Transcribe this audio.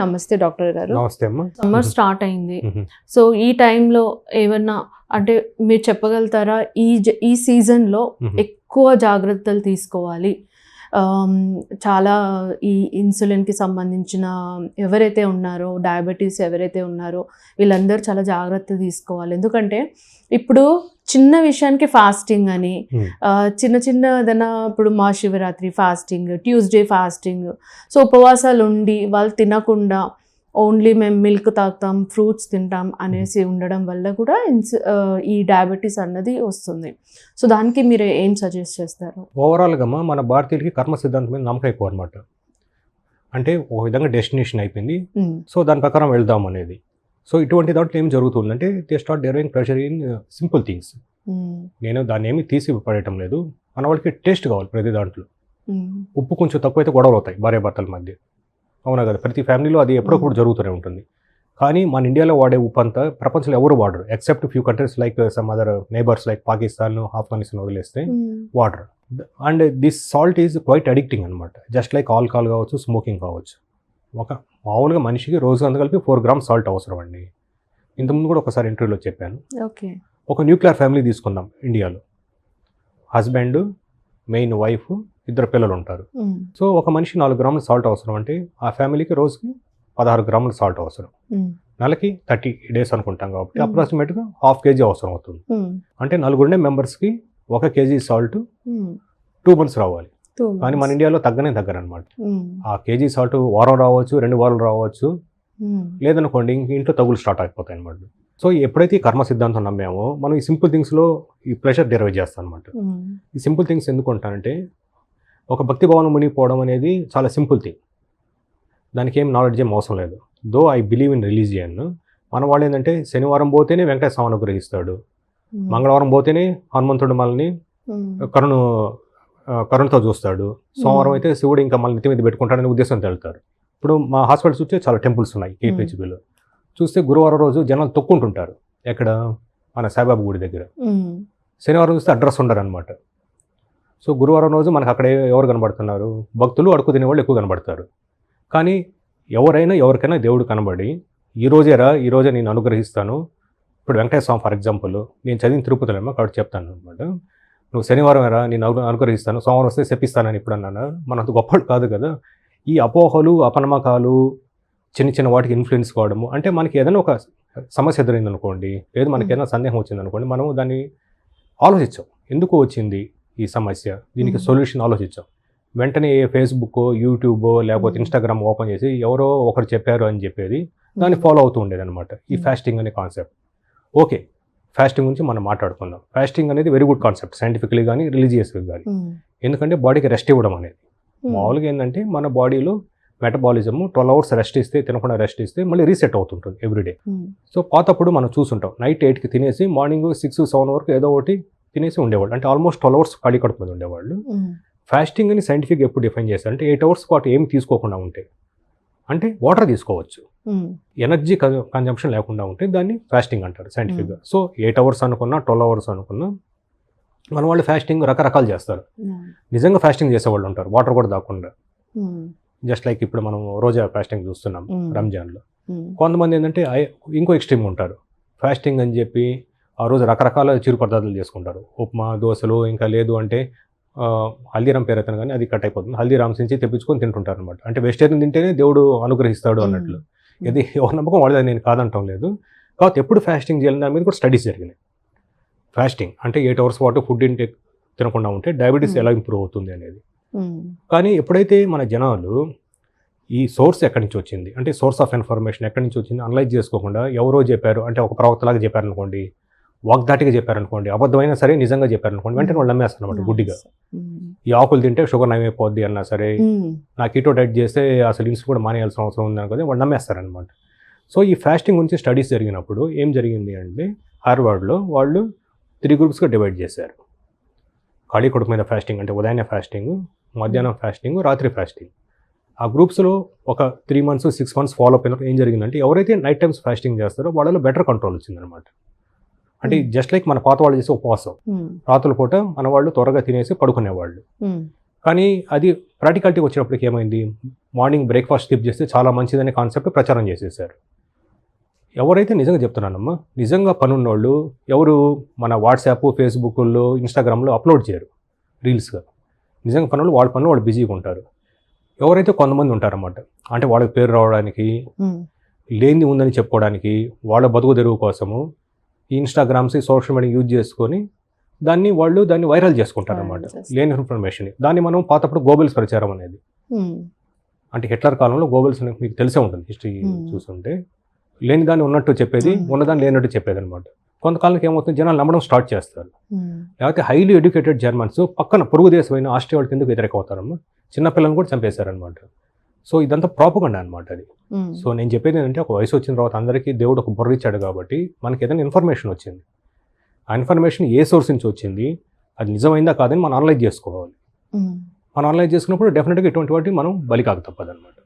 నమస్తే డాక్టర్ గారు. నమస్తే అమ్మా. సమ్మర్ స్టార్ట్ అయింది. సో ఈ టైంలో ఏమన్నా అంటే మీరు చెప్పగలుగుతారా? ఈ సీజన్లో ఎక్కువ జాగ్రత్తలు తీసుకోవాలి, చాలా ఈ ఇన్సులిన్కి సంబంధించిన ఎవరైతే ఉన్నారో, డయాబెటీస్ ఎవరైతే ఉన్నారో వీళ్ళందరూ చాలా జాగ్రత్త తీసుకోవాలి. ఎందుకంటే ఇప్పుడు చిన్న విషయానికి ఫాస్టింగ్ అని, చిన్న ఏదైనా ఇప్పుడు Mahashivratri fasting, Tuesday fasting, so ఉపవాసాలు ఉండి వాళ్ళు తినకుండా ఓన్లీ మేము మిల్క్ తాగుతాం, ఫ్రూట్స్ తింటాం అనేసి ఉండడం వల్ల కూడా ఈ డయాబెటీస్ అన్నది వస్తుంది. సో దానికి మీరు ఏం సజెస్ట్ చేస్తారు? ఓవరాల్గా మన భారతీయులకి కర్మ సిద్ధాంతం మీద నమ్మకం ఎక్కువ అనమాట. అంటే ఒక విధంగా డెస్టినేషన్ అయిపోయింది, సో దాని ప్రకారం వెళ్దాం అనేది. సో ఇటువంటి దాంట్లో ఏం జరుగుతుందంటే they start డెరైవింగ్ pressure in simple things. నేను దాన్ని ఏమి తీసి పడేయటం లేదు, మన వాళ్ళకి టేస్ట్ కావాలి ప్రతి దాంట్లో. ఉప్పు కొంచెం తక్కువైతే గొడవలు అవుతాయి భార్యాభర్తల మధ్య, అవునా కదా? ప్రతి ఫ్యామిలీలో అది ఎప్పుడప్పుడు జరుగుతూనే ఉంటుంది. కానీ మన ఇండియాలో వాడే ఉప్పు అంతా ప్రపంచంలో ఎవరు వాడరు, except few countries like some other neighbours like Pakistan, Afghanistan వదిలేస్తే వాడరు. And this salt is quiet addicting అనమాట. జస్ట్ లైక్ ఆల్కహాల్ కావచ్చు, స్మోకింగ్ కావచ్చు. ఒక మామూలుగా మనిషికి రోజు అంత కలిపి 4 grams సాల్ట్ అవసరం అండి. ఇంతకుముందు కూడా ఒకసారి ఇంటర్వ్యూలో చెప్పాను. ఒక న్యూక్లియర్ ఫ్యామిలీ తీసుకుందాం ఇండియాలో. హస్బెండ్, మెయిన్ వైఫ్, 2 పిల్లలు ఉంటారు. సో ఒక మనిషి 4 grams సాల్ట్ అవసరం అంటే ఆ ఫ్యామిలీకి రోజుకి 16 grams సాల్ట్ అవసరం. నెలకి 30 days అనుకుంటాం కాబట్టి అప్రాక్సిమేట్గా 1/2 kg అవసరం అవుతుంది. అంటే 4 మెంబర్స్కి 1 kg సాల్ట్ 2 months రావాలి. కానీ మన ఇండియాలో తగ్గరనమాట. ఆ కేజీ సాల్ట్ వారం రావచ్చు, 2 వారాలు రావచ్చు, లేదనుకోండి ఇంట్లో తగులు స్టార్ట్ అయిపోతాయి అనమాట. సో ఎప్పుడైతే ఈ కర్మ సిద్ధాంతం నమ్మామో మనం ఈ సింపుల్ థింగ్స్లో ఈ ప్రెషర్ డెరైవ్ చేస్తాం అనమాట. ఈ సింపుల్ థింగ్స్ ఎందుకు అంటానంటే, ఒక భక్తి భావన మునిగిపోవడం అనేది చాలా సింపుల్ థింగ్, దానికి ఏం నాలెడ్జ్ ఏం అవసరం లేదు. Though I believe in religion. మన వాళ్ళు ఏంటంటే శనివారం పోతేనే వెంకటేశ్వర స్వామిని అనుగ్రహిస్తాడు, మంగళవారం పోతేనే హనుమంతుడు మనల్ని కరుణతో చూస్తాడు, సోమవారం అయితే శివుడు ఇంకా మళ్ళీ నెత్తి మీద పెట్టుకుంటాడనే ఉద్దేశంతో వెళ్తారు. ఇప్పుడు మా హాస్పిటల్స్ చూస్తే చాలా టెంపుల్స్ ఉన్నాయి కేపీహెచ్బీలో. చూస్తే గురువారం రోజు జనాలు తొక్కుంటుంటారు ఎక్కడ, మన సాయిబాబా గుడి దగ్గర. శనివారం చూస్తే అడ్రస్ ఉండరు అనమాట. సో గురువారం రోజు మనకు అక్కడ ఎవరు కనబడుతున్నారు? భక్తులు, అడుగు తినేవాళ్ళు ఎక్కువ కనబడతారు. కానీ ఎవరికైనా దేవుడు కనబడి ఈరోజే నేను అనుగ్రహిస్తాను. ఇప్పుడు వెంకటేశ్వర స్వామి ఫర్ ఎగ్జాంపుల్, నేను చదివిన తిరుపతిలో కాబట్టి చెప్తాను అనమాట. నువ్వు శనివారం నేను అనుగ్రహిస్తాను, సోమవారం వస్తే చెప్పిస్తానని ఇప్పుడు అన్నాను. మనంత గొప్పలు కాదు కదా. ఈ అపోహలు, అపనమ్మకాలు, చిన్న వాటికి ఇన్ఫ్లుయెన్స్ కావడము అంటే, మనకి ఏదైనా ఒక సమస్య ఎదురైంది అనుకోండి, లేదు మనకి ఏదైనా సందేహం వచ్చింది అనుకోండి, మనం దాన్ని ఆలోచించాం, ఎందుకు వచ్చింది ఈ సమస్య, దీనికి సొల్యూషన్ ఆలోచించాం. వెంటనే ఫేస్బుక్, యూట్యూబ్ లేకపోతే ఇన్స్టాగ్రామ్ ఓపెన్ చేసి ఎవరో ఒకరు చెప్పారు అని చెప్పేది దాన్ని ఫాలో అవుతూ ఉండేది అనమాట. ఈ ఫాస్టింగ్ అనే కాన్సెప్ట్. ఓకే, ఫాస్టింగ్ గురించి మనం మాట్లాడుకుందాం. ఫాస్టింగ్ అనేది వెరీ గుడ్ కాన్సెప్ట్, సైంటిఫికలీ కానీ రిలీజియస్గా కానీ. ఎందుకంటే బాడీకి రెస్ట్ ఇవ్వడం అనేది. మామూలుగా ఏంటంటే మన బాడీలో మెటబాలిజము 12 hours రెస్ట్ ఇస్తే, తినకుండా రెస్ట్ ఇస్తే మళ్ళీ రీసెట్ అవుతుంటుంది ఎవ్రీడే. సో పాతప్పుడు మనం చూసుంటాం, నైట్ 8కి తినేసి మార్నింగ్ 6-7 వరకు ఏదో ఒకటి తినేసి ఉండేవాళ్ళు. అంటే ఆల్మోస్ట్ 12 hours ఖాళీ కడుపు మీద ఉండేవాళ్ళు. ఫాస్టింగ్ అని సైంటిఫిక్ ఎప్పుడు డిఫైన్ చేస్తారు అంటే 8 hours పాటు ఏమి తీసుకోకుండా ఉంటే, అంటే వాటర్ తీసుకోవచ్చు, ఎనర్జీ కన్జంప్షన్ లేకుండా ఉంటే దాన్ని ఫాస్టింగ్ అంటారు సైంటిఫిక్గా. సో 8 hours అనుకున్నా, 12 hours అనుకున్నా, మన వాళ్ళు ఫాస్టింగ్ రకరకాలు చేస్తారు. నిజంగా ఫాస్టింగ్ చేసేవాళ్ళు ఉంటారు, వాటర్ కూడా తాగకుండా. జస్ట్ లైక్ ఇప్పుడు మనం రోజా ఫాస్టింగ్ చూస్తున్నాం రంజాన్లో. కొంతమంది ఏంటంటే ఇంకో ఎక్స్ట్రీమ్ ఉంటారు, ఫాస్టింగ్ అని చెప్పి ఆ రోజు రకరకాల చిరు పదార్థాలు చేసుకుంటారు, ఉప్మా, దోశలు, ఇంకా లేదు అంటే హల్దీరామ్ పేరు అయితే కానీ అది కట్ అయిపోతుంది, హల్దీరామ్స్ నుంచి తెప్పించుకొని తింటుంటారు అనమాట. అంటే వెజిటేరియన్ తింటేనే దేవుడు అనుగ్రహిస్తాడు అన్నట్లు. ఇది ఎవరి నమ్మకం వాళ్ళది, నేను కాదంటాం లేదు. కాబట్టి ఎప్పుడు ఫాస్టింగ్ చేయాలని దాని మీద కూడా స్టడీస్ జరిగినాయి. ఫాస్టింగ్ అంటే 8 hours పాటు ఫుడ్ ఇంటేక్ తినకుండా ఉంటే డయాబెటీస్ ఎలా ఇంప్రూవ్ అవుతుంది అనేది. కానీ ఎప్పుడైతే మన జనాలు ఈ సోర్స్ ఎక్కడి నుంచి వచ్చింది అంటే సోర్స్ ఆఫ్ ఇన్ఫర్మేషన్ ఎక్కడి నుంచి వచ్చింది అనలైజ్ చేసుకోకుండా, ఎవరో చెప్పారు అంటే ఒక ప్రవక్తలాగా చెప్పారనుకోండి, వాగ్దాటిగా చెప్పారనుకోండి, అబద్ధమైనా సరే నిజంగా చెప్పారనుకోండి, వెంటనే వాళ్ళు నమ్మేస్తారు అనమాట గుడ్డిగా. ఈ ఆకులు తింటే షుగర్ నయమైపోద్ది అన్నా సరే, నా కీటో డైట్ చేస్తే అసలు ఇన్సులిన్ కూడా మానేయాల్సిన అవసరం ఉంది అనుకోని వాళ్ళు నమ్మేస్తారనమాట. సో ఈ ఫాస్టింగ్ గురించి స్టడీస్ జరిగినప్పుడు ఏం జరిగింది అంటే, హార్వర్డ్లో వాళ్ళు 3 groups డివైడ్ చేశారు. ఖాళీ కడుపు మీద ఫాస్టింగ్ అంటే ఉదయాన్నే ఫాస్టింగ్, మధ్యాహ్నం ఫాస్టింగ్, రాత్రి ఫాస్టింగ్. ఆ గ్రూప్స్లో ఒక 3 months 6 months ఫాలో అప్ అయినప్పుడు ఏం జరిగిందంటే, ఎవరైతే నైట్ టైమ్స్ ఫాస్టింగ్ చేస్తారో వాళ్ళలో బెటర్ కంట్రోల్ వచ్చిందనమాట. అంటే జస్ట్ లైక్ మన పాత వాళ్ళు చేసే ఉపవాసం, రాత్రుల పూట మన వాళ్ళు త్వరగా తినేసి పడుకునేవాళ్ళు. కానీ అది ప్రాక్టికాలిటీ వచ్చినప్పటికి ఏమైంది, మార్నింగ్ బ్రేక్ఫాస్ట్ స్కిప్ చేస్తే చాలా మంచిదనే కాన్సెప్ట్ ప్రచారం చేసేసారు. ఎవరైతే నిజంగా చెప్తున్నానమ్మా, నిజంగా పనున్నోళ్ళు ఎవరు మన వాట్సాప్, ఫేస్బుక్లో, ఇన్స్టాగ్రామ్లో అప్లోడ్ చేయరు రీల్స్గా. నిజంగా పనులు వాళ్ళ పనులు వాళ్ళు బిజీగా ఉంటారు. ఎవరైతే కొంతమంది ఉంటారన్నమాట, అంటే వాళ్ళకి పేరు రావడానికి, లేనిది ఉందని చెప్పుకోవడానికి, వాళ్ళ బతుకు తెరువు కోసము ఈ ఇన్స్టాగ్రామ్స్, సోషల్ మీడియా యూజ్ చేసుకొని దాన్ని వైరల్ చేసుకుంటారన్నమాట, లేని ఇన్ఫర్మేషన్. దాన్ని మనం పాతప్పుడు గోబెల్స్ ప్రచారం అనేది, అంటే హిట్లర్ కాలంలో గోబెల్స్ మీకు తెలిసే ఉంటుంది హిస్టరీ చూస్తుంటే, లేని దాన్ని ఉన్నట్టు చెప్పేది, ఉన్నదాన్ని లేనట్టు చెప్పేది అనమాట. కొంతకాలానికి ఏమవుతుంది, జనాలు నమ్మడం స్టార్ట్ చేస్తారు. లేకపోతే హైలీ ఎడ్యుకేటెడ్ జర్మన్స్ పక్కన పొరుగు దేశమైన ఆస్ట్రియా వాళ్ళకి ఎందుకు వ్యతిరేక అవుతారమ్మా, చిన్నపిల్లలను కూడా చంపేశారనమాట. సో ఇదంతా ప్రాపగండా అనమాట అది. సో నేను చెప్పేది ఏంటంటే, ఒక వయసు వచ్చిన తర్వాత అందరికీ దేవుడు ఒక బుర్ర ఇచ్చాడు కాబట్టి మనకి ఏదైనా ఇన్ఫర్మేషన్ వచ్చింది, ఆ ఇన్ఫర్మేషన్ ఏ సోర్స్ నుంచి వచ్చింది, అది నిజమైందా కాదని మనం అనలైజ్ చేసుకోవాలి. మనం అనలైజ్ చేసుకున్నప్పుడు డెఫినెట్గా ఇటువంటి వాటి మనం బలి కాక తప్పదన్నమాట.